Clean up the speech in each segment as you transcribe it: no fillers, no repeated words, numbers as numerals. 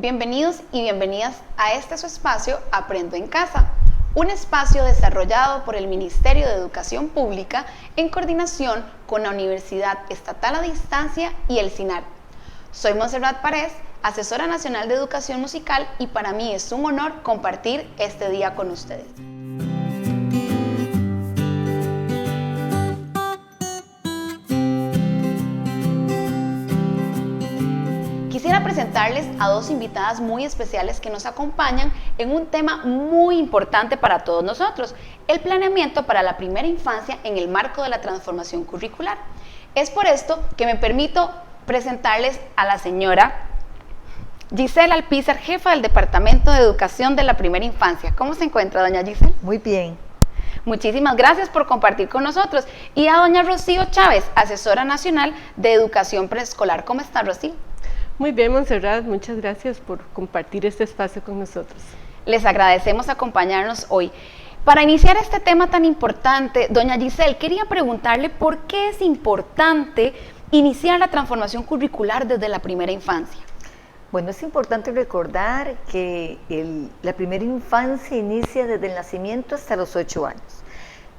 Bienvenidos y bienvenidas a este su espacio Aprendo en Casa, un espacio desarrollado por el Ministerio de Educación Pública en coordinación con la Universidad Estatal a Distancia y el SINAR. Soy Montserrat Párez, asesora nacional de educación musical, y para mí es un honor compartir este día con ustedes. Quisiera presentarles a dos invitadas muy especiales que nos acompañan en un tema muy importante para todos nosotros: el planeamiento para la primera infancia en el marco de la transformación curricular. Es por esto que me permito presentarles a la señora Giselle Alpizar, jefa del Departamento de Educación de la Primera Infancia. ¿Cómo se encuentra, doña Giselle? Muy bien. Muchísimas gracias por compartir con nosotros. Y a doña Rocío Chávez, asesora nacional de educación preescolar. ¿Cómo está, Rocío? Muy bien, Montserrat, muchas gracias por compartir este espacio con nosotros. Les agradecemos acompañarnos hoy. Para iniciar este tema tan importante, doña Giselle, quería preguntarle por qué es importante iniciar la transformación curricular desde la primera infancia. Bueno, es importante recordar que la primera infancia inicia desde el nacimiento hasta los 8 años.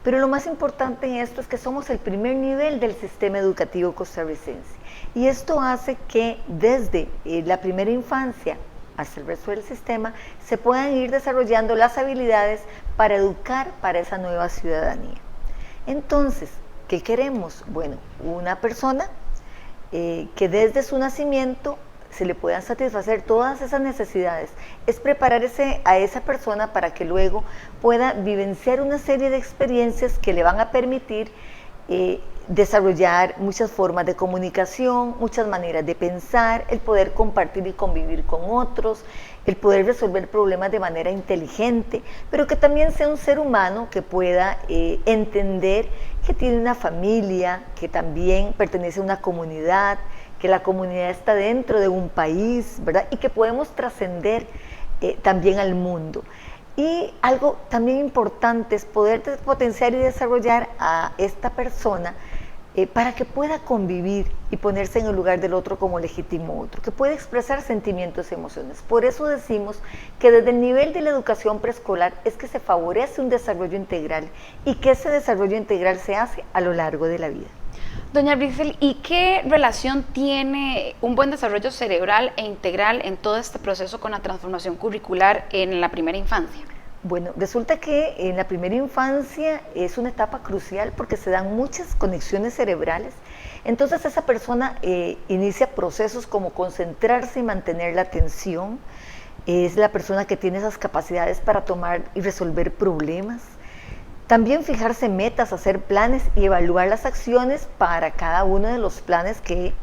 Pero lo más importante en esto es que somos el primer nivel del sistema educativo costarricense. Y esto hace que desde la primera infancia hasta el resto del sistema se puedan ir desarrollando las habilidades para educar para esa nueva ciudadanía. Entonces, ¿qué queremos? Bueno, una persona que desde su nacimiento se le puedan satisfacer todas esas necesidades. Es prepararse a esa persona para que luego pueda vivenciar una serie de experiencias que le van a permitir desarrollar muchas formas de comunicación, muchas maneras de pensar, el poder compartir y convivir con otros, el poder resolver problemas de manera inteligente, pero que también sea un ser humano que pueda entender que tiene una familia, que también pertenece a una comunidad, que la comunidad está dentro de un país, ¿verdad? Y que podemos trascender también al mundo. Y algo también importante es poder potenciar y desarrollar a esta persona para que pueda convivir y ponerse en el lugar del otro como legítimo otro, que pueda expresar sentimientos y emociones. Por eso decimos que desde el nivel de la educación preescolar es que se favorece un desarrollo integral y que ese desarrollo integral se hace a lo largo de la vida. Doña Giselle, ¿y qué relación tiene un buen desarrollo cerebral e integral en todo este proceso con la transformación curricular en la primera infancia? Bueno, resulta que en la primera infancia es una etapa crucial porque se dan muchas conexiones cerebrales. Entonces esa persona inicia procesos como concentrarse y mantener la atención. Es la persona que tiene esas capacidades para tomar y resolver problemas. También fijarse metas, hacer planes y evaluar las acciones para cada uno de los planes que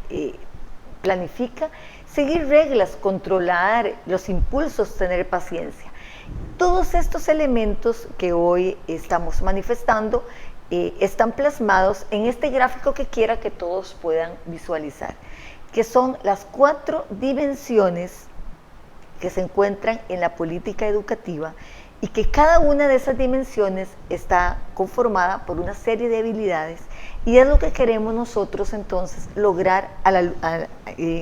planifica, seguir reglas, controlar los impulsos, tener paciencia. Todos estos elementos que hoy estamos manifestando están plasmados en este gráfico que quiera que todos puedan visualizar, que son las 4 dimensiones que se encuentran en la política educativa, y que cada una de esas dimensiones está conformada por una serie de habilidades, y es lo que queremos nosotros entonces lograr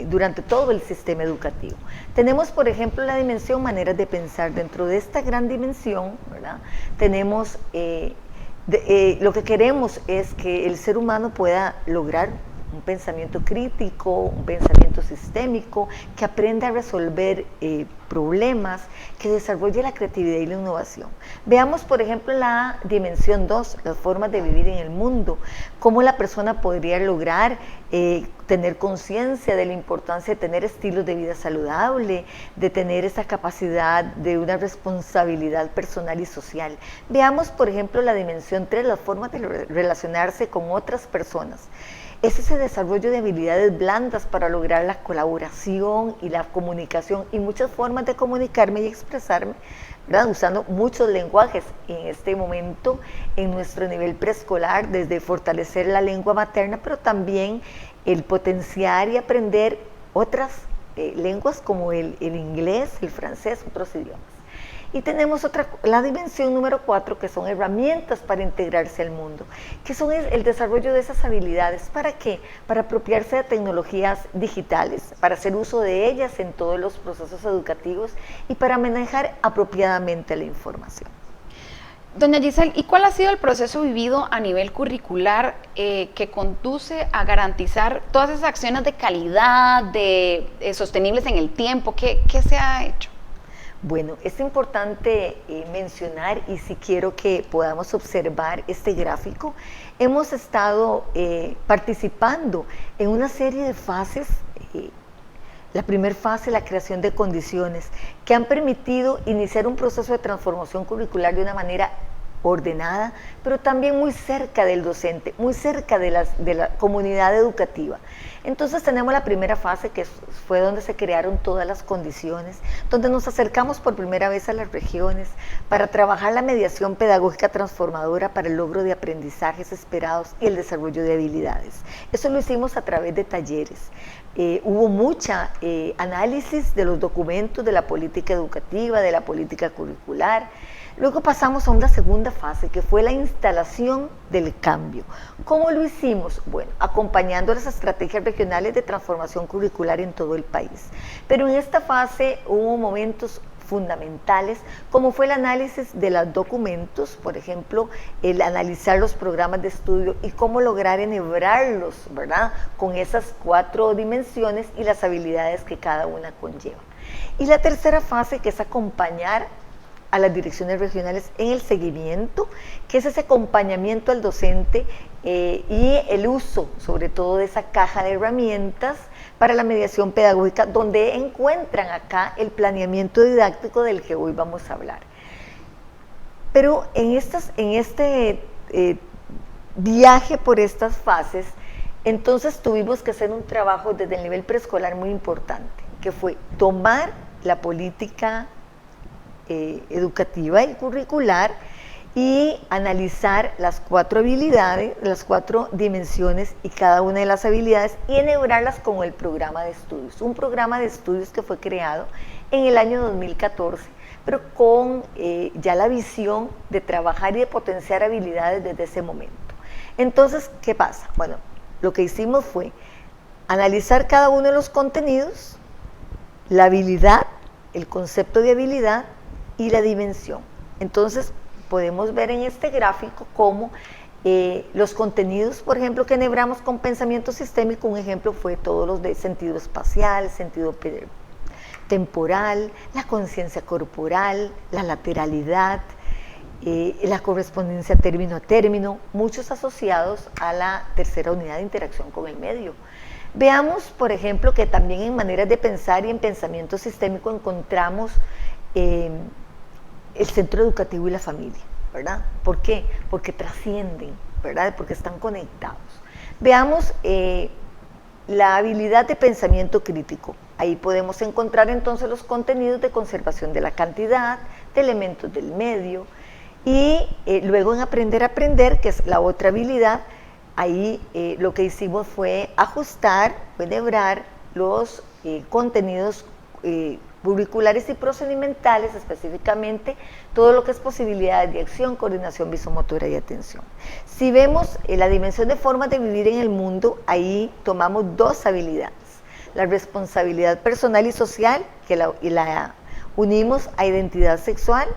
durante todo el sistema educativo. Tenemos, por ejemplo, la dimensión maneras de pensar. Dentro de esta gran dimensión, ¿verdad?, tenemos lo que queremos es que el ser humano pueda lograr un pensamiento crítico, un pensamiento sistémico, que aprenda a resolver problemas, que desarrolle la creatividad y la innovación. Veamos, por ejemplo, la dimensión 2, las formas de vivir en el mundo, cómo la persona podría lograr tener conciencia de la importancia de tener estilos de vida saludable, de tener esa capacidad de una responsabilidad personal y social. Veamos, por ejemplo, la dimensión 3, las formas de relacionarse con otras personas. Es ese desarrollo de habilidades blandas para lograr la colaboración y la comunicación, y muchas formas de comunicarme y expresarme, ¿verdad?, usando muchos lenguajes en este momento en nuestro nivel preescolar, desde fortalecer la lengua materna, pero también el potenciar y aprender otras lenguas como el inglés, el francés, otros idiomas. Y tenemos la dimensión número 4, que son herramientas para integrarse al mundo, que son el desarrollo de esas habilidades. ¿Para qué? Para apropiarse de tecnologías digitales, para hacer uso de ellas en todos los procesos educativos y para manejar apropiadamente la información. Doña Giselle, ¿y cuál ha sido el proceso vivido a nivel curricular que conduce a garantizar todas esas acciones de calidad, sostenibles en el tiempo? ¿Qué se ha hecho? Bueno, es importante mencionar, y si quiero que podamos observar este gráfico, hemos estado participando en una serie de fases. La primera fase, la creación de condiciones que han permitido iniciar un proceso de transformación curricular de una manera ordenada, pero también muy cerca del docente, muy cerca de la comunidad educativa. Entonces tenemos la primera fase, que fue donde se crearon todas las condiciones, donde nos acercamos por primera vez a las regiones para trabajar la mediación pedagógica transformadora para el logro de aprendizajes esperados y el desarrollo de habilidades. Eso lo hicimos a través de talleres. Hubo mucha análisis de los documentos de la política educativa, de la política curricular. Luego pasamos a una segunda fase, que fue la instalación del cambio. ¿Cómo lo hicimos? Bueno, acompañando las estrategias regionales de transformación curricular en todo el país. Pero en esta fase hubo momentos fundamentales, como fue el análisis de los documentos, por ejemplo, el analizar los programas de estudio y cómo lograr enhebrarlos, ¿verdad?, con esas 4 dimensiones y las habilidades que cada una conlleva. Y la tercera fase, que es acompañar a las direcciones regionales en el seguimiento, que es ese acompañamiento al docente y el uso, sobre todo, de esa caja de herramientas para la mediación pedagógica, donde encuentran acá el planeamiento didáctico del que hoy vamos a hablar. Pero en este viaje por estas fases, entonces tuvimos que hacer un trabajo desde el nivel preescolar muy importante, que fue tomar la política educativa y curricular y analizar las 4 habilidades, las 4 dimensiones y cada una de las habilidades, y enhebrarlas con el programa de estudios. Un programa de estudios que fue creado en el año 2014, pero con ya la visión de trabajar y de potenciar habilidades desde ese momento. Entonces, ¿qué pasa? Bueno, lo que hicimos fue analizar cada uno de los contenidos, la habilidad, el concepto de habilidad y la dimensión. Entonces, podemos ver en este gráfico cómo los contenidos, por ejemplo, que enhebramos con pensamiento sistémico, un ejemplo fue todos los de sentido espacial, sentido temporal, la conciencia corporal, la lateralidad, la correspondencia término a término, muchos asociados a la tercera unidad de interacción con el medio. Veamos, por ejemplo, que también en maneras de pensar y en pensamiento sistémico encontramos el centro educativo y la familia, ¿verdad? ¿Por qué? Porque trascienden, ¿verdad? Porque están conectados. Veamos la habilidad de pensamiento crítico. Ahí podemos encontrar entonces los contenidos de conservación de la cantidad, de elementos del medio, y luego en aprender a aprender, que es la otra habilidad, ahí lo que hicimos fue ajustar, enhebrar los contenidos curriculares y procedimentales, específicamente todo lo que es posibilidades de acción, coordinación visomotora y atención. Si vemos la dimensión de formas de vivir en el mundo, ahí tomamos 2 habilidades, la responsabilidad personal y social, que la unimos a identidad sexual,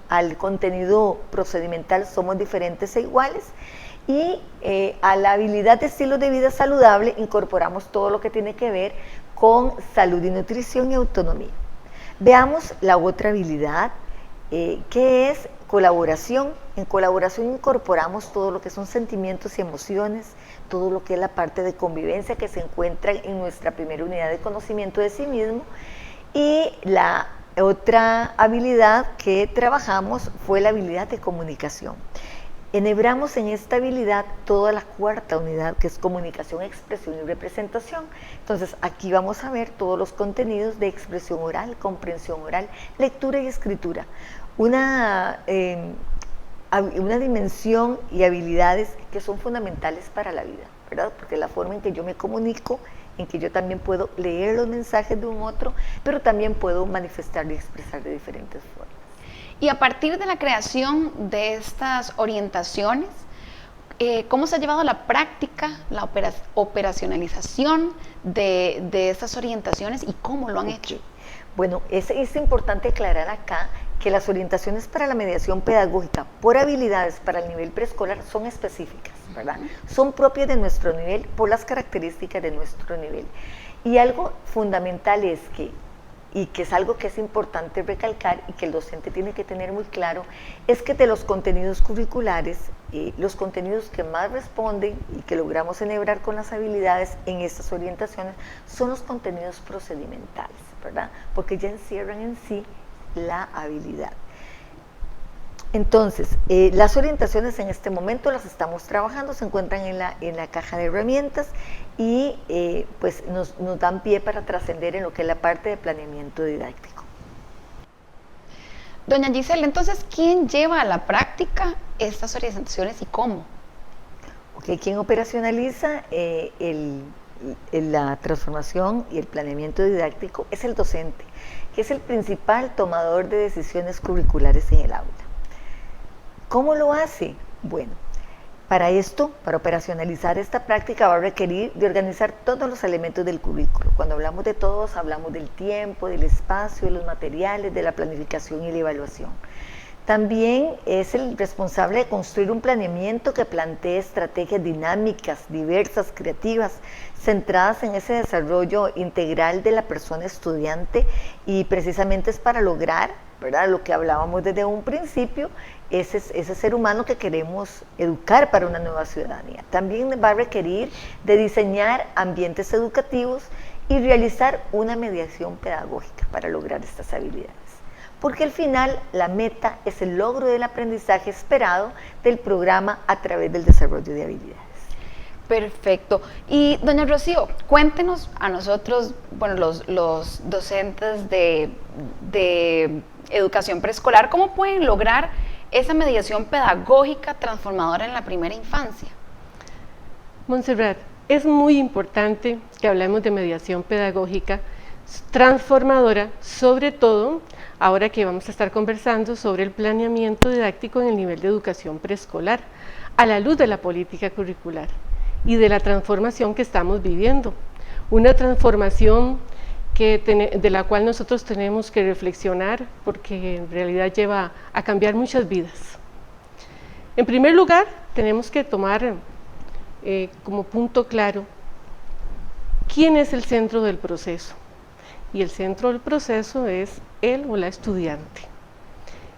al contenido procedimental somos diferentes e iguales, y a la habilidad de estilo de vida saludable incorporamos todo lo que tiene que ver con salud y nutrición y autonomía. Veamos la otra habilidad, que es colaboración. En colaboración incorporamos todo lo que son sentimientos y emociones, todo lo que es la parte de convivencia que se encuentra en nuestra primera unidad de conocimiento de sí mismo, y la otra habilidad que trabajamos fue la habilidad de comunicación. Enhebramos en esta habilidad toda la 4ª unidad, que es comunicación, expresión y representación. Entonces, aquí vamos a ver todos los contenidos de expresión oral, comprensión oral, lectura y escritura. Una dimensión y habilidades que son fundamentales para la vida, ¿verdad? Porque la forma en que yo me comunico, en que yo también puedo leer los mensajes de un otro, pero también puedo manifestar y expresar de diferentes formas. Y a partir de la creación de estas orientaciones, ¿cómo se ha llevado a la práctica, la operacionalización de estas orientaciones y cómo lo han hecho? Bueno, es importante aclarar acá que las orientaciones para la mediación pedagógica por habilidades para el nivel preescolar son específicas, ¿verdad? Son propias de nuestro nivel por las características de nuestro nivel. Y algo fundamental es que es algo que es importante recalcar y que el docente tiene que tener muy claro, es que de los contenidos curriculares, los contenidos que más responden y que logramos enhebrar con las habilidades en estas orientaciones son los contenidos procedimentales, ¿verdad? Porque ya encierran en sí la habilidad. Entonces, las orientaciones en este momento las estamos trabajando, se encuentran en la caja de herramientas y pues nos dan pie para trascender en lo que es la parte de planeamiento didáctico. Doña Giselle, entonces, ¿quién lleva a la práctica estas orientaciones y cómo? Okay, ¿quién operacionaliza la transformación y el planeamiento didáctico? Es el docente, que es el principal tomador de decisiones curriculares en el aula. ¿Cómo lo hace? Bueno, para esto, para operacionalizar esta práctica va a requerir de organizar todos los elementos del currículo. Cuando hablamos de todos, hablamos del tiempo, del espacio, de los materiales, de la planificación y la evaluación. También es el responsable de construir un planeamiento que plantee estrategias dinámicas, diversas, creativas, centradas en ese desarrollo integral de la persona estudiante, y precisamente es para lograr, ¿verdad?, lo que hablábamos desde un principio, ese ser humano que queremos educar para una nueva ciudadanía. También va a requerir de diseñar ambientes educativos y realizar una mediación pedagógica para lograr estas habilidades. Porque al final la meta es el logro del aprendizaje esperado del programa a través del desarrollo de habilidades. Perfecto. Y doña Rocío, cuéntenos a nosotros, bueno, los docentes de educación preescolar, ¿cómo pueden lograr esa mediación pedagógica transformadora en la primera infancia? Montserrat, es muy importante que hablemos de mediación pedagógica transformadora, sobre todo ahora que vamos a estar conversando sobre el planeamiento didáctico en el nivel de educación preescolar, a la luz de la política curricular y de la transformación que estamos viviendo. Una transformación de la cual nosotros tenemos que reflexionar, porque en realidad lleva a cambiar muchas vidas. En primer lugar, tenemos que tomar como punto claro quién es el centro del proceso. Y el centro del proceso es él o la estudiante.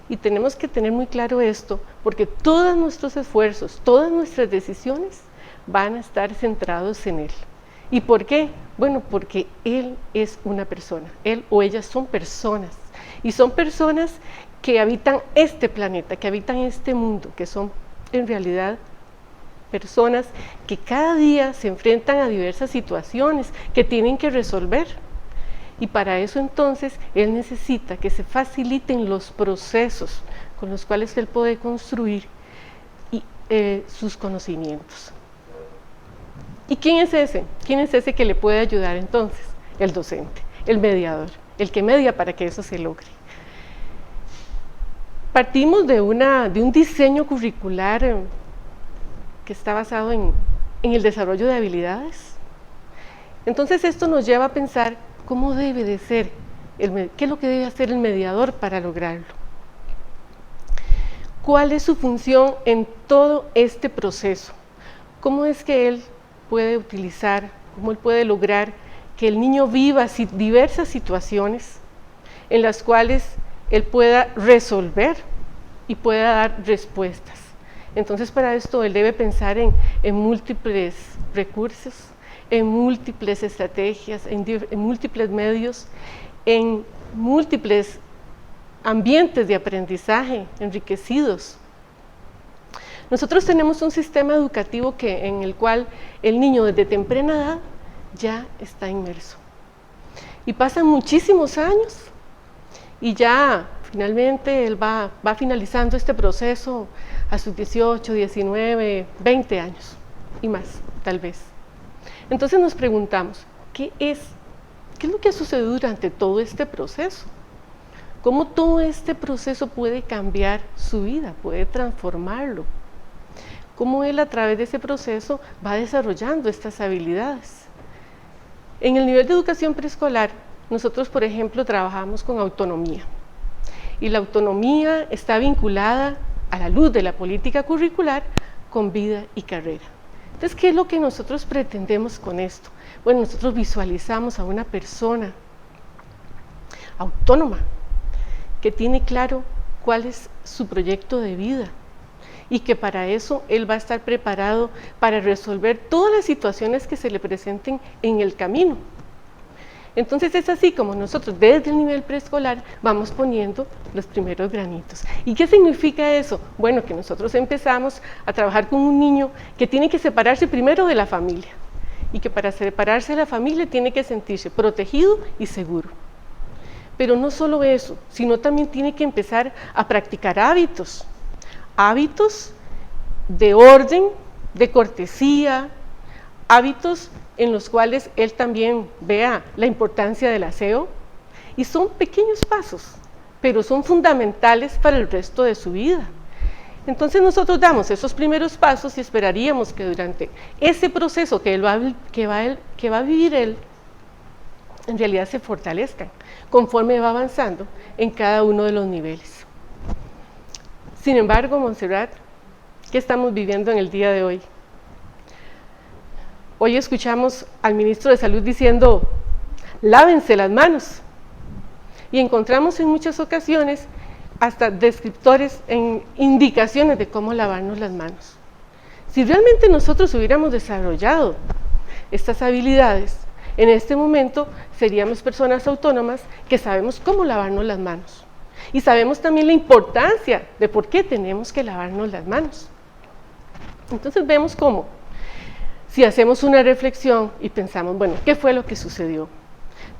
Y tenemos que tener muy claro esto, porque todos nuestros esfuerzos, todas nuestras decisiones van a estar centrados en él. ¿Y por qué? Bueno, porque él es una persona, él o ellas son personas, y son personas que habitan este planeta, que habitan este mundo, que son en realidad personas que cada día se enfrentan a diversas situaciones que tienen que resolver. Y para eso entonces él necesita que se faciliten los procesos con los cuales él puede construir sus conocimientos. ¿Y quién es ese? ¿Quién es ese que le puede ayudar entonces? El docente, el mediador, el que media para que eso se logre. Partimos de un diseño curricular que está basado en el desarrollo de habilidades. Entonces esto nos lleva a pensar cómo debe de ser, qué es lo que debe hacer el mediador para lograrlo. ¿Cuál es su función en todo este proceso? ¿Cómo es que él puede utilizar, cómo él puede lograr que el niño viva diversas situaciones en las cuales él pueda resolver y pueda dar respuestas? Entonces, para esto él debe pensar en múltiples recursos, en múltiples estrategias, en múltiples medios, en múltiples ambientes de aprendizaje enriquecidos. Nosotros tenemos un sistema educativo en el cual el niño desde temprana edad ya está inmerso. Y pasan muchísimos años y ya finalmente él va finalizando este proceso a sus 18, 19, 20 años y más, tal vez. Entonces nos preguntamos, ¿qué es lo que ha sucedido durante todo este proceso? cómo todo este proceso puede cambiar su vida, puede transformarlo, cómo él a través de ese proceso va desarrollando estas habilidades. En el nivel de educación preescolar, nosotros, por ejemplo, trabajamos con autonomía, y la autonomía está vinculada a la luz de la política curricular con vida y carrera. Entonces, ¿qué es lo que nosotros pretendemos con esto? Bueno, nosotros visualizamos a una persona autónoma, que tiene claro cuál es su proyecto de vida y que para eso él va a estar preparado para resolver todas las situaciones que se le presenten en el camino. Entonces es así como nosotros desde el nivel preescolar vamos poniendo los primeros granitos. ¿Y qué significa eso? Bueno, que nosotros empezamos a trabajar con un niño que tiene que separarse primero de la familia y que para separarse de la familia tiene que sentirse protegido y seguro. Pero no solo eso, sino también tiene que empezar a practicar hábitos de orden, de cortesía, hábitos en los cuales él también vea la importancia del aseo, y son pequeños pasos, pero son fundamentales para el resto de su vida. Entonces nosotros damos esos primeros pasos y esperaríamos que durante ese proceso que va a vivir él, en realidad se fortalezcan conforme va avanzando en cada uno de los niveles. Sin embargo, Montserrat, ¿qué estamos viviendo en el día de hoy? Hoy escuchamos al ministro de Salud diciendo, lávense las manos, y encontramos en muchas ocasiones hasta descriptores en indicaciones de cómo lavarnos las manos. Si realmente nosotros hubiéramos desarrollado estas habilidades, en este momento seríamos personas autónomas que sabemos cómo lavarnos las manos y sabemos también la importancia de por qué tenemos que lavarnos las manos. Entonces vemos cómo, si hacemos una reflexión y pensamos, bueno, ¿qué fue lo que sucedió?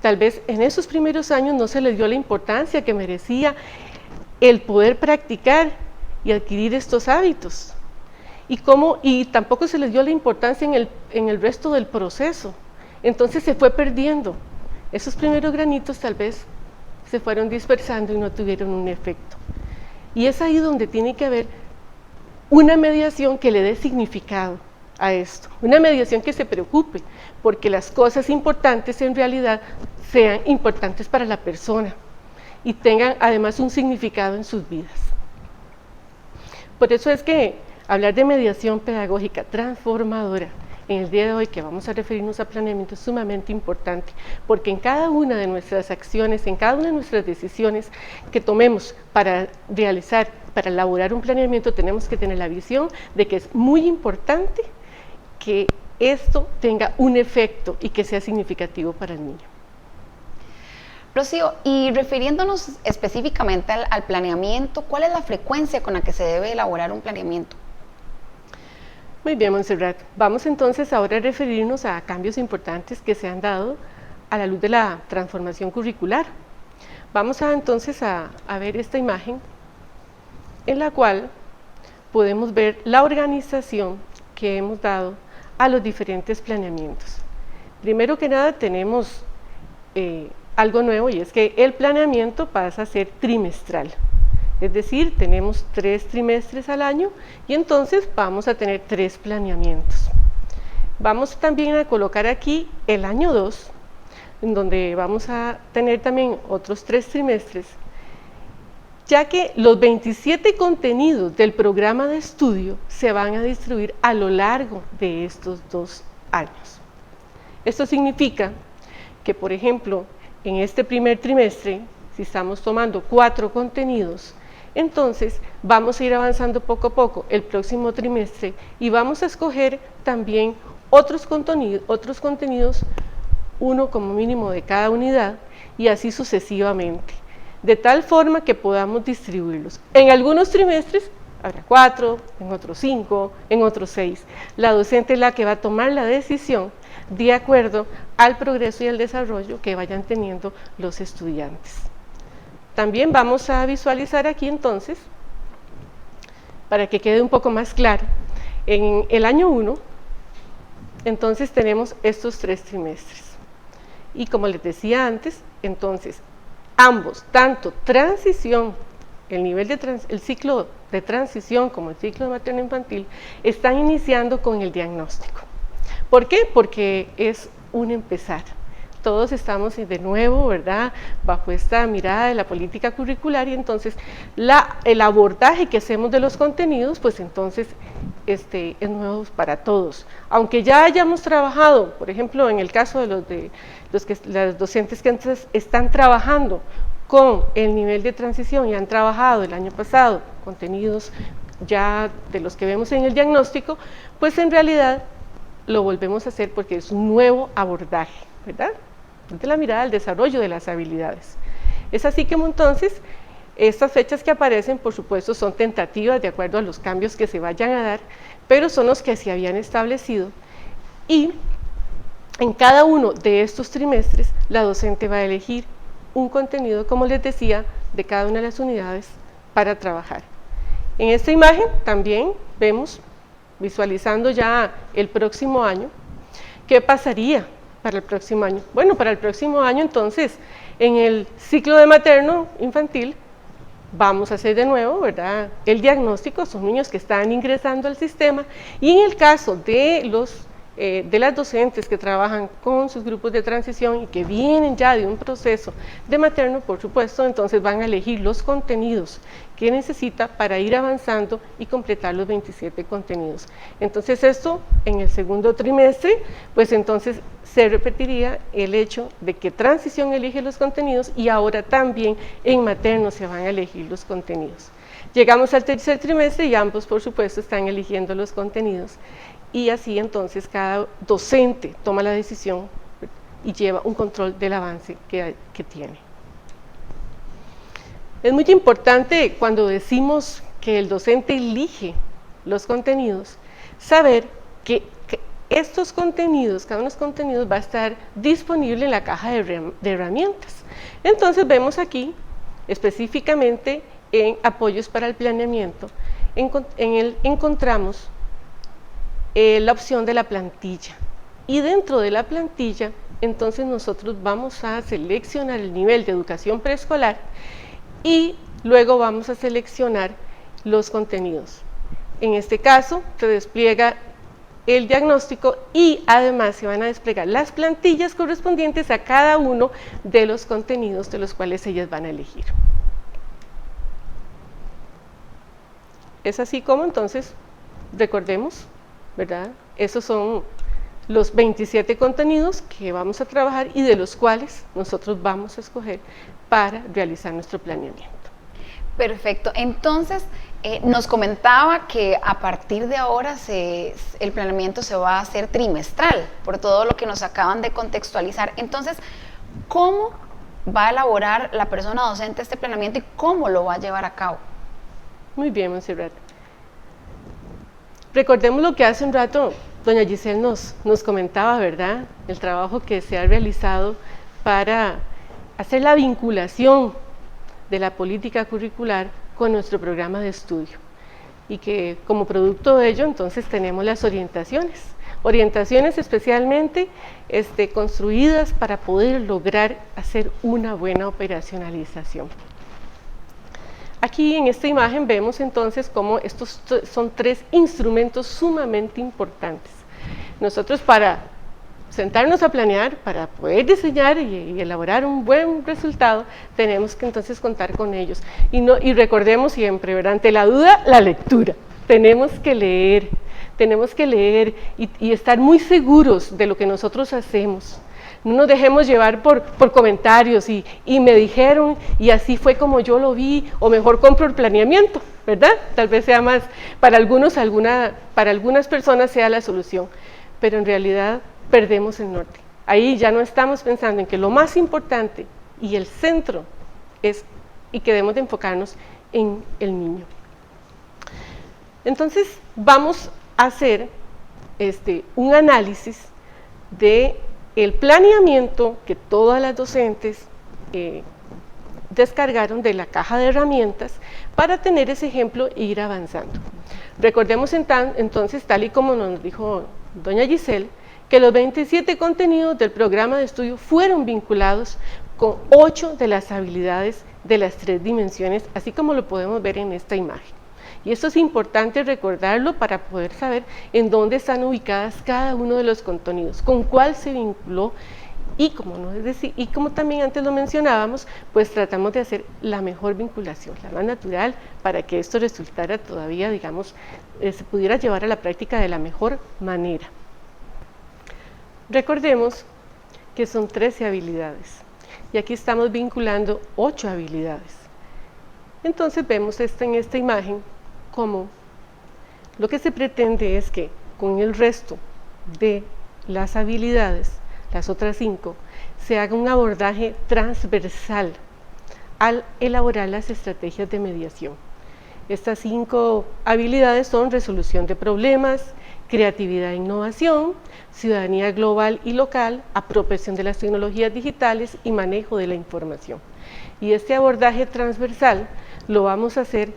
Tal vez en esos primeros años no se les dio la importancia que merecía el poder practicar y adquirir estos hábitos, y tampoco se les dio la importancia en el resto del proceso. Entonces se fue perdiendo. Esos primeros granitos tal vez se fueron dispersando y no tuvieron un efecto. Y es ahí donde tiene que haber una mediación que le dé significado a esto, una mediación que se preocupe, porque las cosas importantes en realidad sean importantes para la persona y tengan además un significado en sus vidas. Por eso es que hablar de mediación pedagógica transformadora en el día de hoy, que vamos a referirnos a planeamiento, es sumamente importante, porque en cada una de nuestras acciones, en cada una de nuestras decisiones que tomemos para elaborar un planeamiento, tenemos que tener la visión de que es muy importante que esto tenga un efecto y que sea significativo para el niño. Rocío, y refiriéndonos específicamente al planeamiento, ¿cuál es la frecuencia con la que se debe elaborar un planeamiento? Muy bien, Montserrat. Vamos entonces ahora a referirnos a cambios importantes que se han dado a la luz de la transformación curricular. Vamos entonces a ver esta imagen en la cual podemos ver la organización que hemos dado a los diferentes planeamientos. Primero que nada tenemos algo nuevo, y es que el planeamiento pasa a ser trimestral. Es decir, tenemos 3 trimestres al año y entonces vamos a tener 3 planeamientos. Vamos también a colocar aquí el año 2, en donde vamos a tener también otros 3 trimestres, ya que los 27 contenidos del programa de estudio se van a distribuir a lo largo de estos 2 años. Esto significa que, por ejemplo, en este primer trimestre, si estamos tomando 4 contenidos, entonces vamos a ir avanzando poco a poco el próximo trimestre y vamos a escoger también otros contenidos, uno como mínimo de cada unidad, y así sucesivamente, de tal forma que podamos distribuirlos. En algunos trimestres habrá 4, en otros 5, en otros 6. La docente es la que va a tomar la decisión de acuerdo al progreso y al desarrollo que vayan teniendo los estudiantes. También vamos a visualizar aquí entonces, para que quede un poco más claro, en el año 1, entonces tenemos estos 3 trimestres. Y como les decía antes, entonces, ambos, tanto transición, el ciclo de transición como el ciclo de materno-infantil, están iniciando con el diagnóstico. ¿Por qué? Porque es un empezar. Todos estamos de nuevo, ¿verdad?, bajo esta mirada de la política curricular, y entonces el abordaje que hacemos de los contenidos, pues entonces es nuevo para todos. Aunque ya hayamos trabajado, por ejemplo, en el caso de las docentes que antes están trabajando con el nivel de transición y han trabajado el año pasado contenidos ya de los que vemos en el diagnóstico, pues en realidad lo volvemos a hacer porque es un nuevo abordaje, ¿verdad?, de la mirada del desarrollo de las habilidades. Es así que entonces estas fechas que aparecen, por supuesto, son tentativas de acuerdo a los cambios que se vayan a dar, pero son los que se habían establecido, y en cada uno de estos trimestres la docente va a elegir un contenido, como les decía, de cada una de las unidades para trabajar. En esta imagen también vemos, visualizando ya el próximo año, ¿qué pasaría para el próximo año? Bueno, para el próximo año entonces, en el ciclo de materno-infantil, vamos a hacer de nuevo, ¿verdad?, el diagnóstico. Son niños que están ingresando al sistema, y en el caso de las docentes que trabajan con sus grupos de transición y que vienen ya de un proceso de materno, por supuesto, entonces van a elegir los contenidos que necesita para ir avanzando y completar los 27 contenidos. Entonces esto en el segundo trimestre, pues entonces se repetiría el hecho de que transición elige los contenidos, y ahora también en materno se van a elegir los contenidos. Llegamos al tercer trimestre y ambos, por supuesto, están eligiendo los contenidos, y así entonces cada docente toma la decisión y lleva un control del avance que tiene. Es muy importante, cuando decimos que el docente elige los contenidos, saber que estos contenidos, cada uno de los contenidos va a estar disponible en la caja de herramientas. Entonces vemos aquí específicamente en apoyos para el planeamiento, encontramos la opción de la plantilla, y dentro de la plantilla entonces nosotros vamos a seleccionar el nivel de educación preescolar, y luego vamos a seleccionar los contenidos. En este caso se despliega el diagnóstico, y además se van a desplegar las plantillas correspondientes a cada uno de los contenidos de los cuales ellas van a elegir. Es así como entonces, recordemos, ¿verdad?, esos son los 27 contenidos que vamos a trabajar y de los cuales nosotros vamos a escoger para realizar nuestro planeamiento. Perfecto. Entonces, nos comentaba que a partir de ahora el planeamiento se va a hacer trimestral, por todo lo que nos acaban de contextualizar. Entonces, ¿cómo va a elaborar la persona docente este planeamiento y cómo lo va a llevar a cabo? Muy bien, Montserrat. Recordemos lo que hace un rato doña Giselle nos comentaba, ¿verdad?, el trabajo que se ha realizado para hacer la vinculación de la política curricular con nuestro programa de estudio, y que como producto de ello entonces tenemos las orientaciones especialmente construidas para poder lograr hacer una buena operacionalización. Aquí en esta imagen vemos entonces cómo estos son 3 instrumentos sumamente importantes. Nosotros, para sentarnos a planear, para poder diseñar y elaborar un buen resultado, tenemos que entonces contar con ellos. Y recordemos siempre, ¿verdad?, ante la duda, la lectura. Tenemos que leer y estar muy seguros de lo que nosotros hacemos. No nos dejemos llevar por comentarios y me dijeron y así fue como yo lo vi, o mejor compro el planeamiento, ¿verdad? Tal vez sea más, para algunas personas sea la solución, pero en realidad perdemos el norte. Ahí ya no estamos pensando en que lo más importante y el centro y que debemos de enfocarnos en el niño. Entonces vamos a hacer un análisis de el planeamiento que todas las docentes descargaron de la caja de herramientas para tener ese ejemplo e ir avanzando. Recordemos entonces, tal y como nos dijo doña Giselle, que los 27 contenidos del programa de estudio fueron vinculados con 8 de las habilidades de las 3 dimensiones, así como lo podemos ver en esta imagen. Y esto es importante recordarlo para poder saber en dónde están ubicadas cada uno de los contenidos, con cuál se vinculó y como también antes lo mencionábamos, pues tratamos de hacer la mejor vinculación, la más natural, para que esto resultara todavía, digamos, se pudiera llevar a la práctica de la mejor manera. Recordemos que son 13 habilidades y aquí estamos vinculando 8 habilidades. Entonces vemos en esta imagen como lo que se pretende es que con el resto de las habilidades, las otras 5, se haga un abordaje transversal al elaborar las estrategias de mediación. Estas 5 habilidades son resolución de problemas, creatividad e innovación, ciudadanía global y local, apropiación de las tecnologías digitales y manejo de la información. Y este abordaje transversal lo vamos a hacer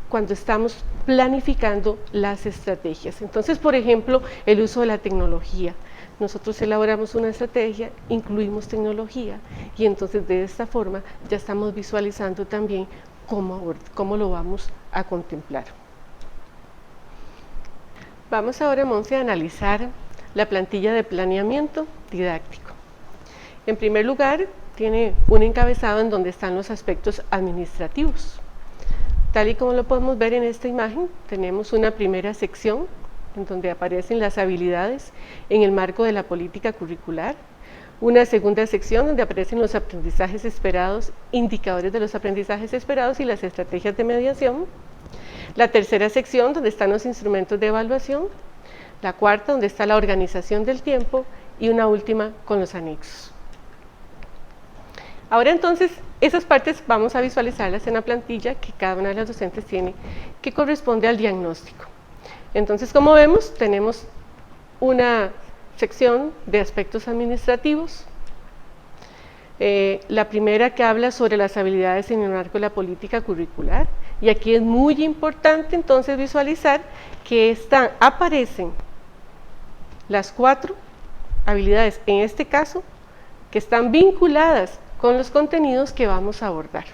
cuando estamos planificando las estrategias. Entonces, por ejemplo, el uso de la tecnología. Nosotros elaboramos una estrategia, incluimos tecnología y entonces de esta forma ya estamos visualizando también cómo lo vamos a contemplar. Vamos ahora, Monse, a analizar la plantilla de planeamiento didáctico. En primer lugar, tiene un encabezado en donde están los aspectos administrativos. Tal y como lo podemos ver en esta imagen, tenemos una primera sección en donde aparecen las habilidades en el marco de la política curricular, una segunda sección donde aparecen los aprendizajes esperados, indicadores de los aprendizajes esperados y las estrategias de mediación, la tercera sección donde están los instrumentos de evaluación, la cuarta donde está la organización del tiempo y una última con los anexos. Ahora entonces, esas partes vamos a visualizarlas en la plantilla que cada una de las docentes tiene, que corresponde al diagnóstico. Entonces, como vemos, tenemos una sección de aspectos administrativos, la primera que habla sobre las habilidades en el marco de la política curricular, y aquí es muy importante entonces visualizar que aparecen las 4 habilidades, en este caso, que están vinculadas con los contenidos que vamos a abordar,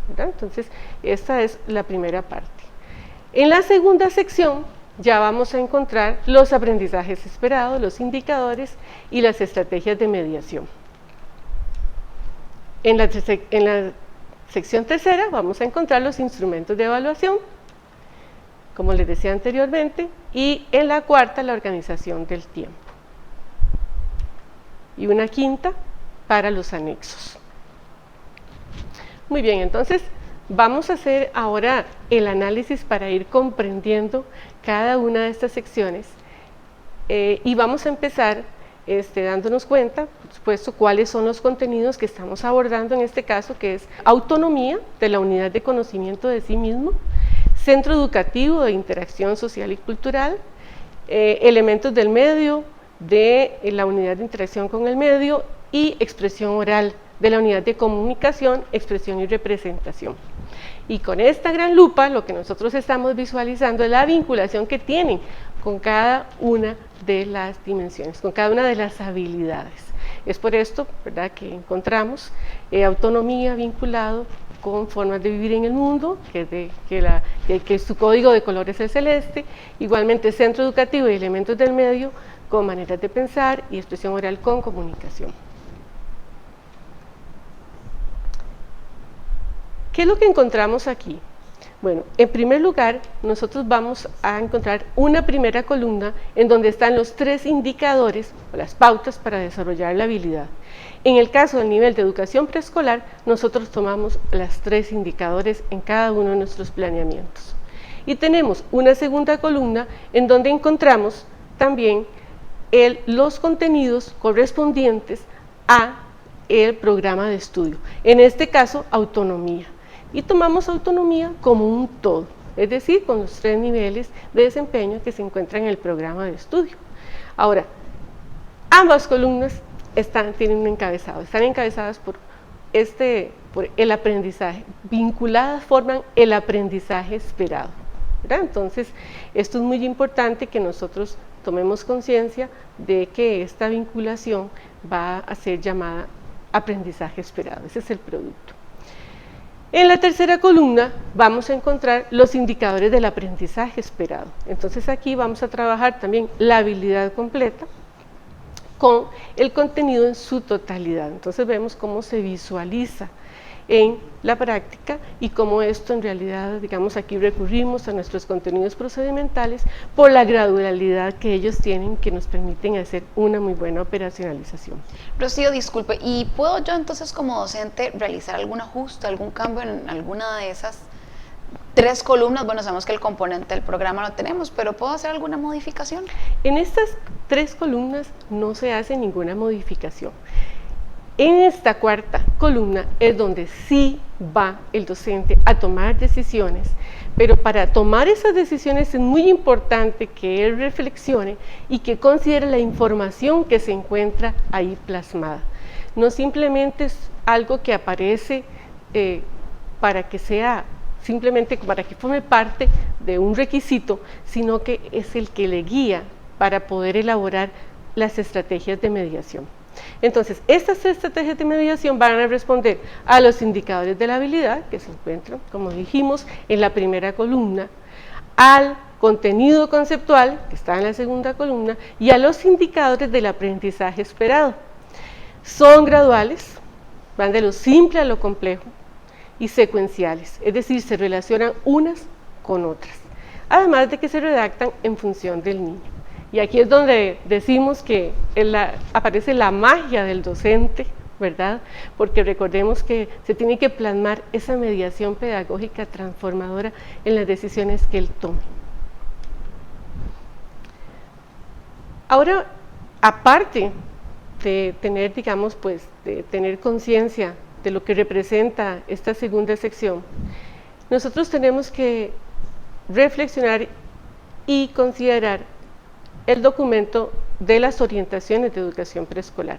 ¿verdad? Entonces, esta es la primera parte. En la segunda sección ya vamos a encontrar los aprendizajes esperados, los indicadores y las estrategias de mediación. En la sección tercera vamos a encontrar los instrumentos de evaluación, como les decía anteriormente, y en la cuarta la organización del tiempo. Y una quinta para los anexos. Muy bien, entonces vamos a hacer ahora el análisis para ir comprendiendo cada una de estas secciones y vamos a empezar dándonos cuenta, por supuesto, cuáles son los contenidos que estamos abordando en este caso, que es autonomía de la unidad de conocimiento de sí mismo, centro educativo de interacción social y cultural, elementos del medio, de la unidad de interacción con el medio y expresión oral de la unidad de comunicación, expresión y representación. Y con esta gran lupa lo que nosotros estamos visualizando es la vinculación que tienen con cada una de las dimensiones, con cada una de las habilidades. Es por esto, ¿verdad?, que encontramos autonomía vinculado con formas de vivir en el mundo, que su código de color es el celeste, igualmente centro educativo y elementos del medio con maneras de pensar y expresión oral con comunicación. ¿Qué es lo que encontramos aquí? Bueno, en primer lugar, nosotros vamos a encontrar una primera columna en donde están los 3 indicadores o las pautas para desarrollar la habilidad. En el caso del nivel de educación preescolar, nosotros tomamos los 3 indicadores en cada uno de nuestros planeamientos. Y tenemos una segunda columna en donde encontramos también los contenidos correspondientes a el programa de estudio. En este caso, autonomía. Y tomamos autonomía como un todo, es decir, con los 3 niveles de desempeño que se encuentran en el programa de estudio. Ahora, ambas columnas tienen un encabezado, están encabezadas por el aprendizaje, vinculadas forman el aprendizaje esperado, ¿verdad? Entonces, esto es muy importante que nosotros tomemos conciencia de que esta vinculación va a ser llamada aprendizaje esperado. Ese es el producto. En la tercera columna vamos a encontrar los indicadores del aprendizaje esperado. Entonces aquí vamos a trabajar también la habilidad completa con el contenido en su totalidad. Entonces vemos cómo se visualiza en la práctica y cómo esto en realidad, digamos, aquí recurrimos a nuestros contenidos procedimentales por la gradualidad que ellos tienen, que nos permiten hacer una muy buena operacionalización. Rocío, disculpe, ¿y puedo yo entonces como docente realizar algún ajuste, algún cambio en alguna de esas 3 columnas? Bueno, sabemos que el componente del programa lo tenemos, pero ¿puedo hacer alguna modificación? En estas 3 columnas no se hace ninguna modificación. En esta cuarta columna es donde sí va el docente a tomar decisiones, pero para tomar esas decisiones es muy importante que él reflexione y que considere la información que se encuentra ahí plasmada. No simplemente es algo que aparece para que sea simplemente para que forme parte de un requisito, sino que es el que le guía para poder elaborar las estrategias de mediación. Entonces, estas estrategias de mediación van a responder a los indicadores de la habilidad que se encuentran, como dijimos, en la primera columna, al contenido conceptual, que está en la segunda columna, y a los indicadores del aprendizaje esperado. Son graduales, van de lo simple a lo complejo, y secuenciales, es decir, se relacionan unas con otras, además de que se redactan en función del niño. Y aquí es donde decimos que aparece la magia del docente, ¿verdad? Porque recordemos que se tiene que plasmar esa mediación pedagógica transformadora en las decisiones que él tome. Ahora, aparte de tener, digamos, pues, de tener conciencia de lo que representa esta segunda sección, nosotros tenemos que reflexionar y considerar el documento de las orientaciones de educación preescolar.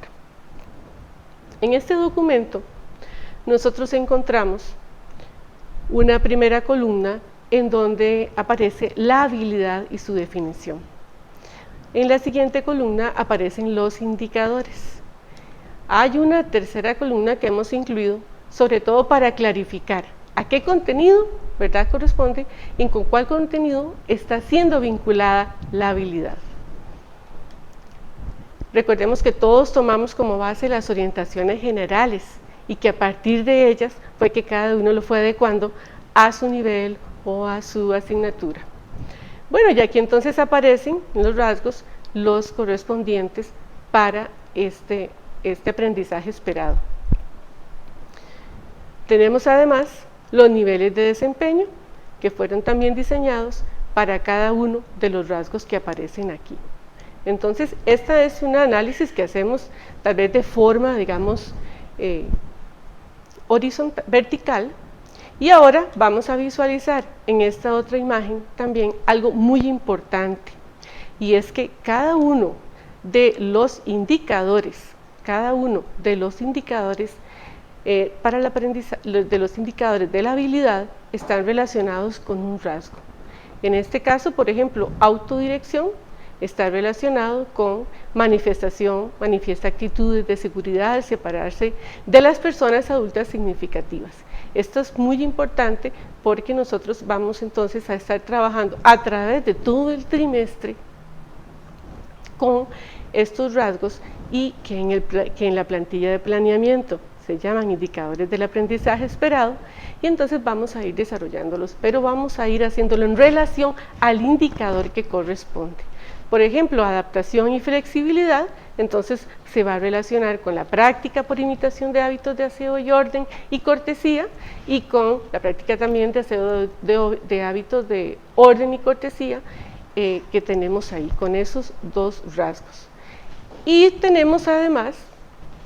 En este documento nosotros encontramos una primera columna en donde aparece la habilidad y su definición. En la siguiente columna aparecen los indicadores. Hay una tercera columna que hemos incluido, sobre todo para clarificar a qué contenido, ¿verdad?, corresponde y con cuál contenido está siendo vinculada la habilidad. Recordemos que todos tomamos como base las orientaciones generales y que a partir de ellas fue que cada uno lo fue adecuando a su nivel o a su asignatura. Bueno, y aquí entonces aparecen los rasgos, los correspondientes para este aprendizaje esperado. Tenemos además los niveles de desempeño que fueron también diseñados para cada uno de los rasgos que aparecen aquí. Entonces, esta es un análisis que hacemos tal vez de forma, digamos, horizontal, vertical, y ahora vamos a visualizar en esta otra imagen también algo muy importante, y es que cada uno de los indicadores para el aprendizaje, de los indicadores de la habilidad están relacionados con un rasgo. En este caso, por ejemplo, autodirección está relacionado con manifestación, manifiesta actitudes de seguridad al separarse de las personas adultas significativas. Esto es muy importante porque nosotros vamos entonces a estar trabajando a través de todo el trimestre con estos rasgos y que en la plantilla de planeamiento se llaman indicadores del aprendizaje esperado, y entonces vamos a ir desarrollándolos, pero vamos a ir haciéndolo en relación al indicador que corresponde. Por ejemplo, adaptación y flexibilidad, entonces se va a relacionar con la práctica por imitación de hábitos de aseo y orden y cortesía, y con la práctica también de aseo de hábitos de orden y cortesía que tenemos ahí, con esos dos rasgos. Y tenemos además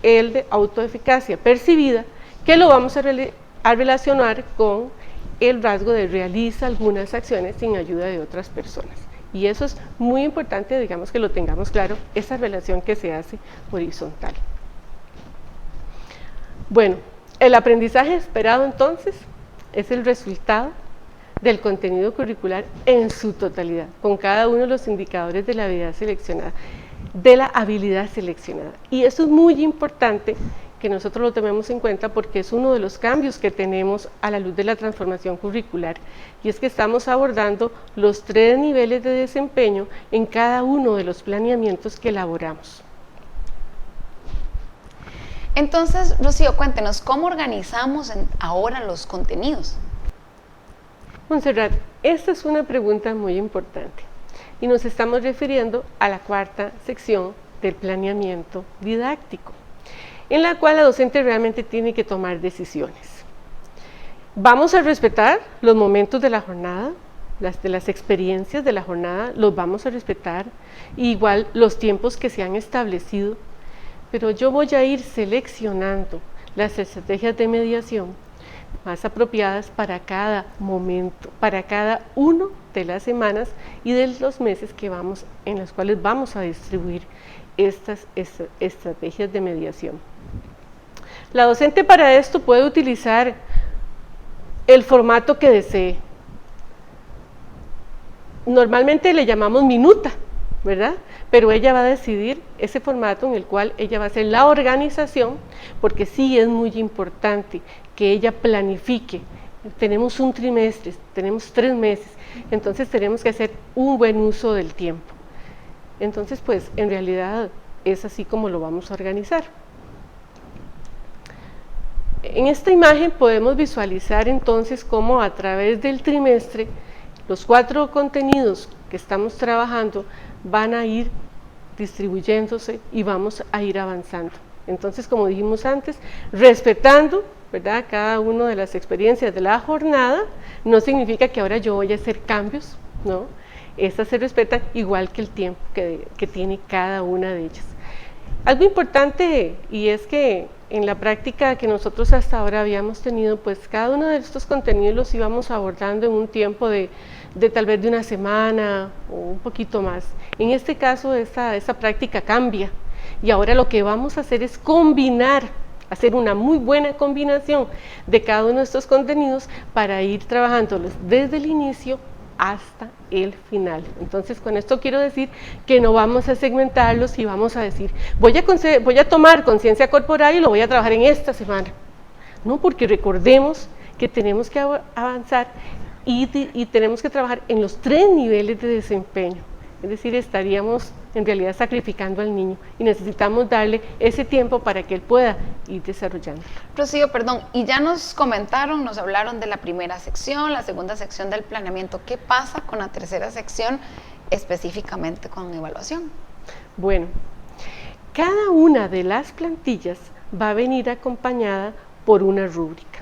el de autoeficacia percibida, que lo vamos a relacionar con el rasgo de realiza algunas acciones sin ayuda de otras personas. Y eso es muy importante, digamos, que lo tengamos claro, esa relación que se hace horizontal. Bueno, el aprendizaje esperado entonces es el resultado del contenido curricular en su totalidad, con cada uno de los indicadores de la habilidad seleccionada. de la habilidad seleccionada. Y eso es muy importante que nosotros lo tomemos en cuenta porque es uno de los cambios que tenemos a la luz de la transformación curricular, y es que estamos abordando los 3 niveles de desempeño en cada uno de los planeamientos que elaboramos. Entonces, Rocío, cuéntenos, ¿cómo organizamos ahora los contenidos? Montserrat, esta es una pregunta muy importante y nos estamos refiriendo a la 4ª sección del planeamiento didáctico, en la cual la docente realmente tiene que tomar decisiones. Vamos a respetar los momentos de la jornada, las experiencias de la jornada, los vamos a respetar, igual los tiempos que se han establecido, pero yo voy a ir seleccionando las estrategias de mediación más apropiadas para cada momento, para cada uno de las semanas y de los meses en los cuales vamos a distribuir estas estrategias de mediación. La docente para esto puede utilizar el formato que desee. Normalmente le llamamos minuta, ¿verdad? Pero ella va a decidir ese formato en el cual ella va a hacer la organización, porque sí es muy importante que ella planifique. Tenemos un trimestre, tenemos 3 meses, entonces tenemos que hacer un buen uso del tiempo. Entonces, pues, en realidad es así como lo vamos a organizar. En esta imagen podemos visualizar entonces cómo a través del trimestre los 4 contenidos que estamos trabajando van a ir distribuyéndose y vamos a ir avanzando. Entonces, como dijimos antes, respetando, ¿verdad?, cada una de las experiencias de la jornada, no significa que ahora yo voy a hacer cambios, ¿no? Estas se respetan igual que el tiempo que tiene cada una de ellas. Algo importante, y es que en la práctica que nosotros hasta ahora habíamos tenido, pues cada uno de estos contenidos los íbamos abordando en un tiempo de tal vez de una semana o un poquito más. En este caso, esta práctica cambia, y ahora lo que vamos a hacer es hacer una muy buena combinación de cada uno de estos contenidos para ir trabajándolos desde el inicio hasta el final. Entonces, con esto quiero decir que no vamos a segmentarlos y vamos a decir, voy a tomar conciencia corporal y lo voy a trabajar en esta semana. No, porque recordemos que tenemos que avanzar y tenemos que trabajar en los 3 niveles de desempeño. Es decir, estaríamos en realidad sacrificando al niño y necesitamos darle ese tiempo para que él pueda ir desarrollando. Rocío, perdón, y ya nos hablaron de la primera sección, la segunda sección del planeamiento. ¿Qué pasa con la tercera sección específicamente con evaluación? Bueno, cada una de las plantillas va a venir acompañada por una rúbrica.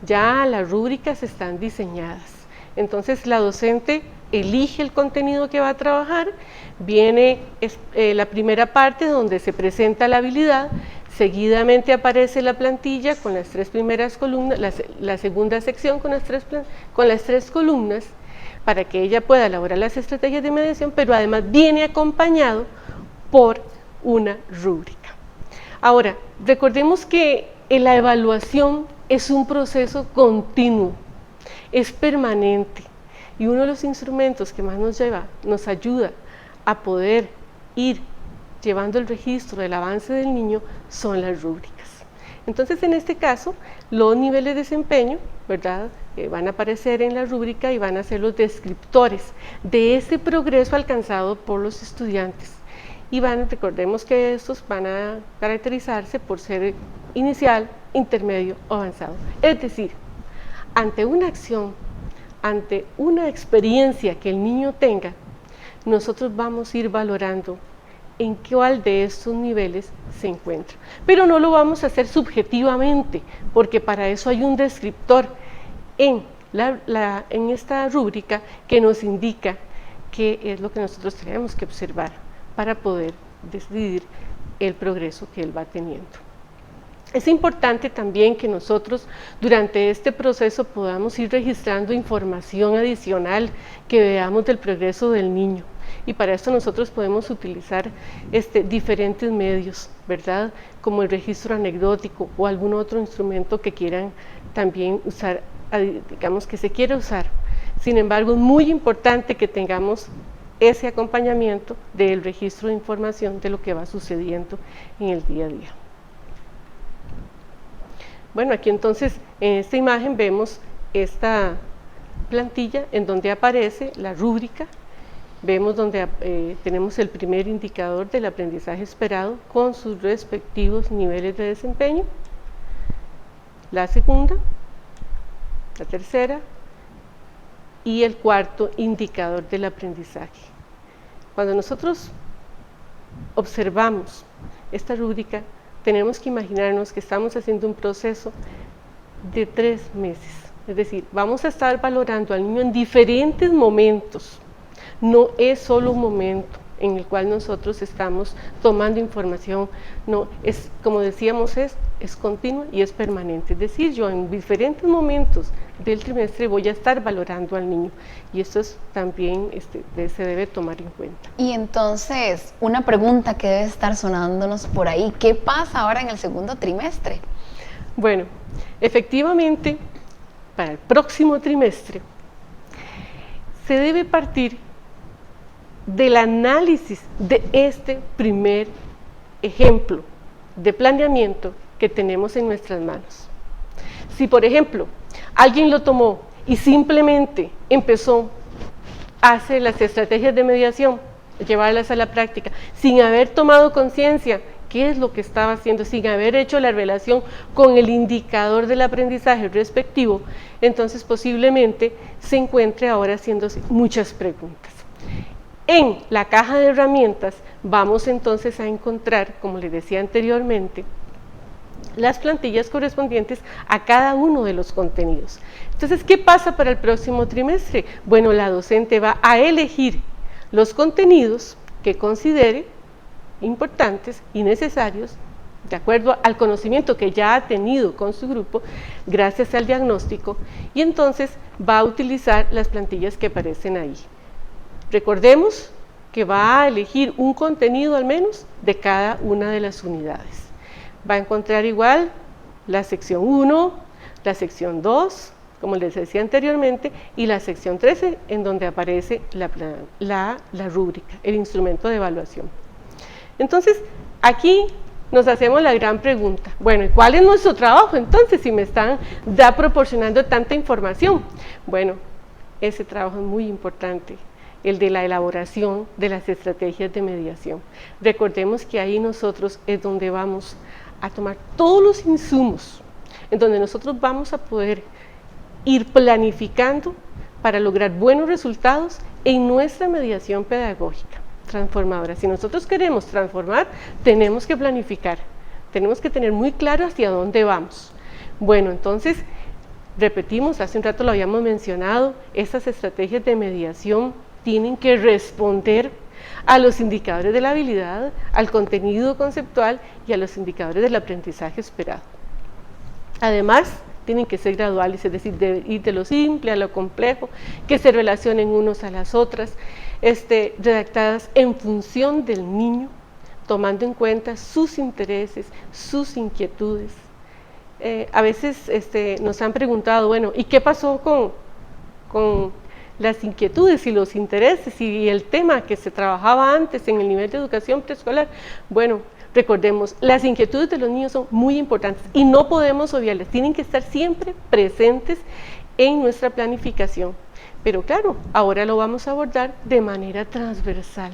Ya las rúbricas están diseñadas. Entonces la docente elige el contenido que va a trabajar, viene la primera parte donde se presenta la habilidad, seguidamente aparece la plantilla con las 3 primeras columnas, la segunda sección con las 3 columnas, para que ella pueda elaborar las estrategias de mediación, pero además viene acompañado por una rúbrica. Ahora, recordemos que la evaluación es un proceso continuo, es permanente. Y uno de los instrumentos que más nos ayuda a poder ir llevando el registro del avance del niño son las rúbricas. Entonces, en este caso, los niveles de desempeño, ¿verdad?, van a aparecer en la rúbrica y van a ser los descriptores de ese progreso alcanzado por los estudiantes. Y recordemos que estos van a caracterizarse por ser inicial, intermedio o avanzado. Es decir, ante una acción, ante una experiencia que el niño tenga, nosotros vamos a ir valorando en cuál de estos niveles se encuentra. Pero no lo vamos a hacer subjetivamente, porque para eso hay un descriptor en esta rúbrica que nos indica qué es lo que nosotros tenemos que observar para poder decidir el progreso que él va teniendo. Es importante también que nosotros durante este proceso podamos ir registrando información adicional que veamos del progreso del niño, y para esto nosotros podemos utilizar diferentes medios, ¿verdad?, como el registro anecdótico o algún otro instrumento que quieran también usar, digamos que se quiera usar. Sin embargo, es muy importante que tengamos ese acompañamiento del registro de información de lo que va sucediendo en el día a día. Bueno, aquí entonces en esta imagen vemos esta plantilla en donde aparece la rúbrica. Vemos donde tenemos el primer indicador del aprendizaje esperado con sus respectivos niveles de desempeño, la segunda, la tercera y el cuarto indicador del aprendizaje. Cuando nosotros observamos esta rúbrica, tenemos que imaginarnos que estamos haciendo un proceso de 3 meses, es decir, vamos a estar valorando al niño en diferentes momentos. No es solo un momento en el cual nosotros estamos tomando información, no, es como decíamos, es continuo y es permanente. Es decir, yo en diferentes momentos del trimestre voy a estar valorando al niño y esto es también se debe tomar en cuenta. Y entonces, una pregunta que debe estar sonándonos por ahí, ¿qué pasa ahora en el segundo trimestre? Bueno, efectivamente, para el próximo trimestre se debe partir del análisis de este primer ejemplo de planeamiento que tenemos en nuestras manos. Si, por ejemplo, alguien lo tomó y simplemente empezó a hacer las estrategias de mediación, llevarlas a la práctica, sin haber tomado conciencia qué es lo que estaba haciendo, sin haber hecho la relación con el indicador del aprendizaje respectivo, entonces posiblemente se encuentre ahora haciéndose muchas preguntas. En la caja de herramientas vamos entonces a encontrar, como les decía anteriormente, las plantillas correspondientes a cada uno de los contenidos. Entonces, ¿qué pasa para el próximo trimestre? Bueno, la docente va a elegir los contenidos que considere importantes y necesarios, de acuerdo al conocimiento que ya ha tenido con su grupo, gracias al diagnóstico, y entonces va a utilizar las plantillas que aparecen ahí. Recordemos que va a elegir un contenido al menos de cada una de las unidades. Va a encontrar igual la sección 1, la sección 2, como les decía anteriormente, y la sección 13, en donde aparece la rúbrica, el instrumento de evaluación. Entonces, aquí nos hacemos la gran pregunta, bueno, ¿y cuál es nuestro trabajo entonces si me están proporcionando tanta información? Bueno, ese trabajo es muy importante, el de la elaboración de las estrategias de mediación. Recordemos que ahí nosotros es donde vamos a tomar todos los insumos, en donde nosotros vamos a poder ir planificando para lograr buenos resultados en nuestra mediación pedagógica transformadora. Si nosotros queremos transformar, tenemos que planificar, tenemos que tener muy claro hacia dónde vamos. Bueno, entonces, repetimos, hace un rato lo habíamos mencionado, estas estrategias de mediación tienen que responder a los indicadores de la habilidad, al contenido conceptual y a los indicadores del aprendizaje esperado. Además, tienen que ser graduales, es decir, de ir de lo simple a lo complejo, que se relacionen unos a las otras, redactadas en función del niño, tomando en cuenta sus intereses, sus inquietudes. A veces nos han preguntado, bueno, ¿y qué pasó con las inquietudes y los intereses y el tema que se trabajaba antes en el nivel de educación preescolar? Bueno, recordemos, las inquietudes de los niños son muy importantes y no podemos obviarlas, tienen que estar siempre presentes en nuestra planificación. Pero claro, ahora lo vamos a abordar de manera transversal.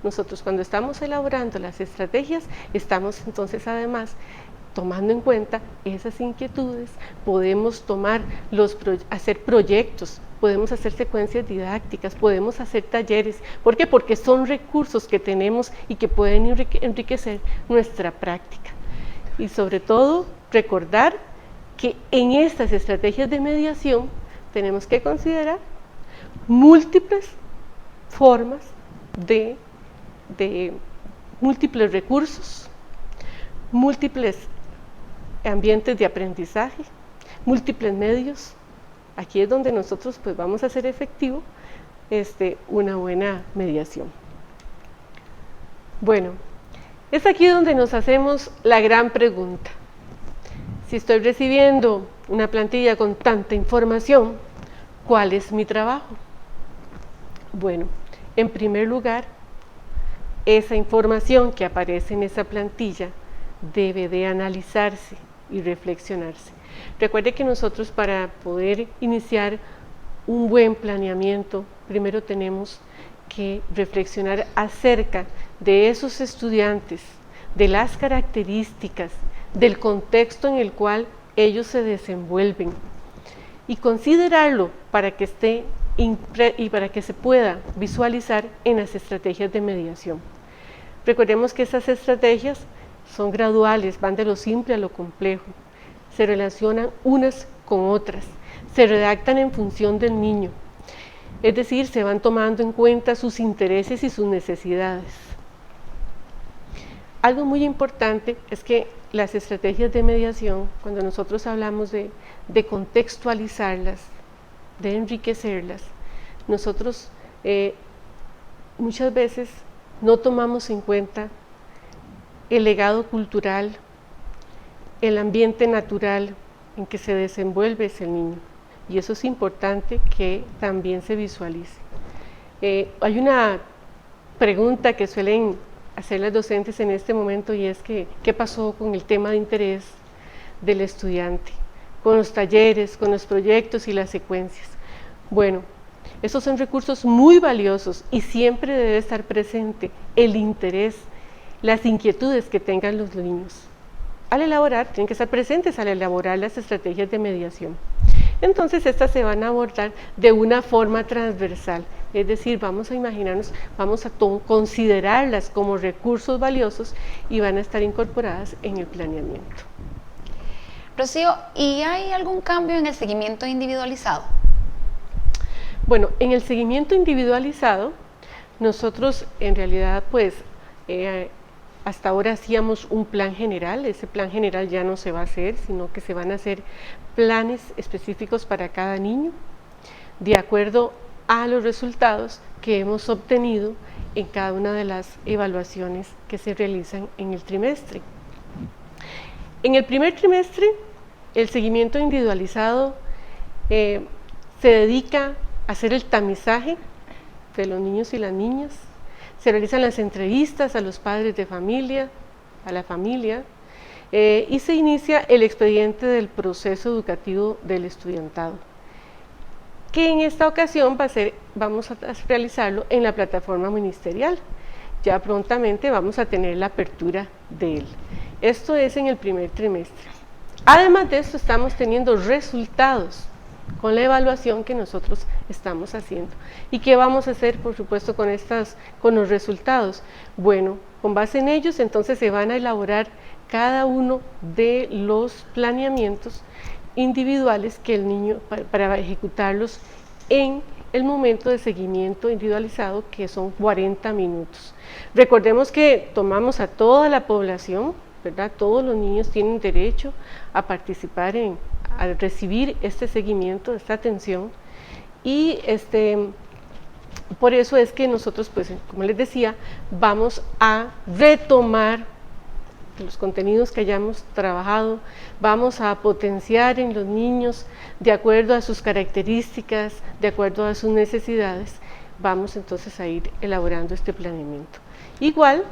Nosotros cuando estamos elaborando las estrategias, estamos entonces además tomando en cuenta esas inquietudes, podemos hacer proyectos, podemos hacer secuencias didácticas, podemos hacer talleres. ¿Por qué? Porque son recursos que tenemos y que pueden enriquecer nuestra práctica. Y sobre todo, recordar que en estas estrategias de mediación tenemos que considerar múltiples formas de múltiples recursos, múltiples ambientes de aprendizaje, múltiples medios. Aquí es donde nosotros pues vamos a hacer efectivo una buena mediación. Bueno, es aquí donde nos hacemos la gran pregunta. Si estoy recibiendo una plantilla con tanta información, ¿cuál es mi trabajo? Bueno, En primer lugar, esa información que aparece en esa plantilla debe de analizarse y reflexionarse. Recuerde que nosotros, para poder iniciar un buen planeamiento, primero tenemos que reflexionar acerca de esos estudiantes, de las características, del contexto en el cual ellos se desenvuelven y considerarlo para que esté y para que se pueda visualizar en las estrategias de mediación. Recordemos que esas estrategias son graduales, van de lo simple a lo complejo, se relacionan unas con otras, se redactan en función del niño, es decir, se van tomando en cuenta sus intereses y sus necesidades. Algo muy importante es que las estrategias de mediación, cuando nosotros hablamos de contextualizarlas, de enriquecerlas, nosotros muchas veces no tomamos en cuenta el legado cultural, el ambiente natural en que se desenvuelve ese niño, y eso es importante que también se visualice. Hay una pregunta que suelen hacer las docentes en este momento, y es que ¿qué pasó con el tema de interés del estudiante, con los talleres, con los proyectos y las secuencias? Bueno, esos son recursos muy valiosos y siempre debe estar presente el interés, las inquietudes que tengan los niños. Al elaborar, tienen que estar presentes al elaborar las estrategias de mediación. Entonces, estas se van a abordar de una forma transversal, es decir, vamos a imaginarnos, vamos a considerarlas como recursos valiosos y van a estar incorporadas en el planeamiento. Rocío, ¿y hay algún cambio en el seguimiento individualizado? Bueno, en el seguimiento individualizado, nosotros en realidad pues hasta ahora hacíamos un plan general. Ese plan general ya no se va a hacer, sino que se van a hacer planes específicos para cada niño, de acuerdo a los resultados que hemos obtenido en cada una de las evaluaciones que se realizan en el trimestre. En el primer trimestre, el seguimiento individualizado se dedica a hacer el tamizaje de los niños y las niñas, se realizan las entrevistas a los padres de familia, a la familia, y se inicia el expediente del proceso educativo del estudiantado, que en esta ocasión vamos a realizarlo en la plataforma ministerial. Ya prontamente vamos a tener la apertura de él. Esto es en el primer trimestre. Además de esto, estamos teniendo resultados con la evaluación que nosotros estamos haciendo. ¿Y qué vamos a hacer, por supuesto, con los resultados? Bueno, con base en ellos, entonces se van a elaborar cada uno de los planeamientos individuales que el niño, para ejecutarlos en el momento de seguimiento individualizado, que son 40 minutos. Recordemos que tomamos a toda la población, ¿verdad? Todos los niños tienen derecho a participar a recibir este seguimiento, esta atención, y por eso es que nosotros, pues, como les decía, vamos a retomar los contenidos que hayamos trabajado, vamos a potenciar en los niños de acuerdo a sus características, de acuerdo a sus necesidades, vamos entonces a ir elaborando este planeamiento. Igual,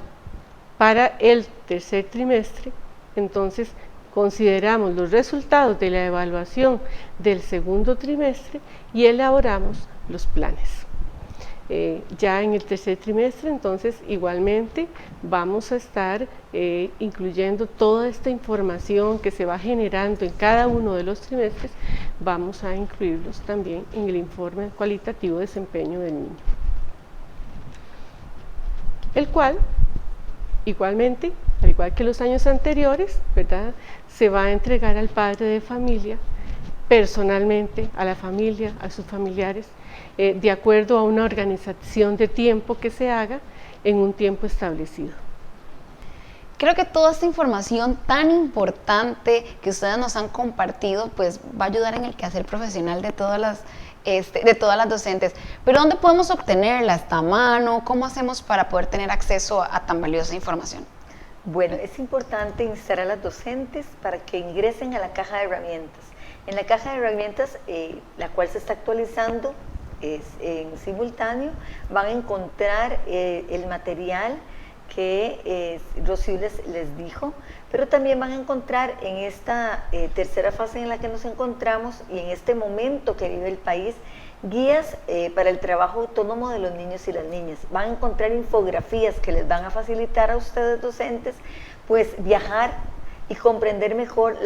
para el tercer trimestre, entonces consideramos los resultados de la evaluación del segundo trimestre y elaboramos los planes. Ya en el tercer trimestre, entonces, igualmente vamos a estar incluyendo toda esta información que se va generando en cada uno de los trimestres, vamos a incluirlos también en el informe cualitativo de desempeño del niño, el cual, igualmente, al igual que los años anteriores, ¿verdad?, se va a entregar al padre de familia, personalmente, a la familia, a sus familiares, de acuerdo a una organización de tiempo que se haga en un tiempo establecido. Creo que toda esta información tan importante que ustedes nos han compartido, pues va a ayudar en el quehacer profesional de todas las docentes. Pero ¿dónde podemos obtenerla? ¿Está a mano? ¿Cómo hacemos para poder tener acceso a tan valiosa información? Bueno, es importante instar a las docentes para que ingresen a la caja de herramientas. En la caja de herramientas, la cual se está actualizando en simultáneo, van a encontrar el material que Rocío les dijo, pero también van a encontrar en esta tercera fase en la que nos encontramos y en este momento que vive el país, guías para el trabajo autónomo de los niños y las niñas. Van a encontrar infografías que les van a facilitar a ustedes docentes, pues viajar y comprender mejor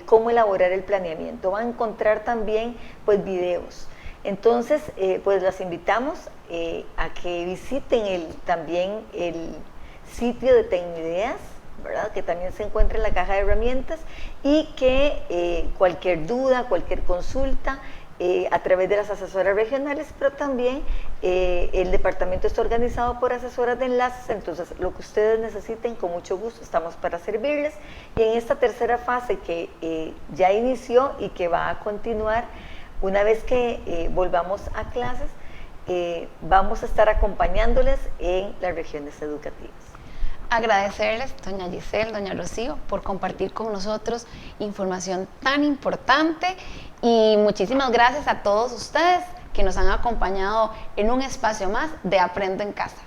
cómo elaborar el planeamiento. Van a encontrar también pues videos. Entonces, pues las invitamos a que visiten también el sitio de Tecnideas, ¿verdad? Que también se encuentra en la caja de herramientas, y que cualquier duda, cualquier consulta, a través de las asesoras regionales, pero también el departamento está organizado por asesoras de enlaces, entonces lo que ustedes necesiten, con mucho gusto estamos para servirles. Y en esta tercera fase que ya inició y que va a continuar una vez que volvamos a clases, vamos a estar acompañándoles en las regiones educativas. Agradecerles, doña Giselle, doña Rocío, por compartir con nosotros información tan importante, y muchísimas gracias a todos ustedes que nos han acompañado en un espacio más de Aprendo en Casa.